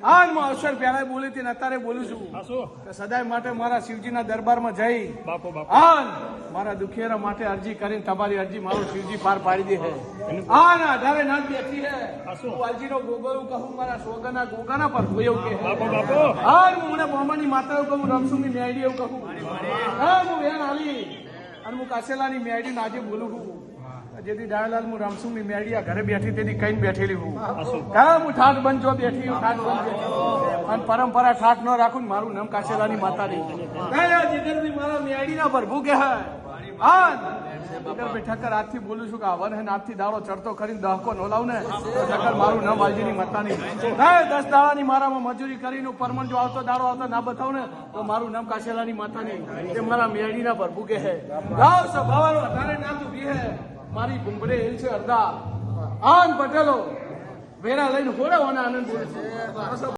આજ હું અવસર પહેલા બોલી હતી ને અત્યારે બોલું છું કે સદાય માટે મારા શિવજીના દરબારમાં જઈ આન મારા દુખિયારા માટે અરજી કરીને તમારી અરજી મારું શિવજી પાર પાડી દે છે આન આધારે ના બેઠી હે હું અરજીનો ગોગોયું કહું મારા સોગના ગોગાના પર એવું કે આન હું મને બોમાની માતા કહું રમસુની મેડી એવું કહું હા હું વેણ આલી અને હું કાસેલાની મેડી આજે બોલું છું જેથી ડાયલાલ હું રામસુની મેડિયા ઘરે બેઠી તેથી કઈ બેઠેલી હું હું ઠાઠ બંધ જો બેઠી હું ઠાઠ બંધ બેઠી અને પરંપરા ઠાઠ ન રાખું મારું નામ કાશેલાની માતાની જીગરથી મારા મેડીના પ્રભુ કે ઠક્કર આજથી બોલું છું કે આ વન આજથી દાડો ચડતો કરીને દહકો નોલાવ ને ઠક્કર મારું નામ વાલજીની માતાની 10 દાડાની મારામાં મજૂરી કરીને પરમણ જો આવતો દાડો આવતો ના બતાવ ને તો મારું નામ કાશેલાની માતાની એ મારા મેડીના પ્રભુ કે હે ગાવ સભાવાનો વધારે નામ તો બી હે મારી ગુંબડે હિલ છે અડધા આન પટેલો વેરા લઈને હોડાવાના આનંદ બોલે છે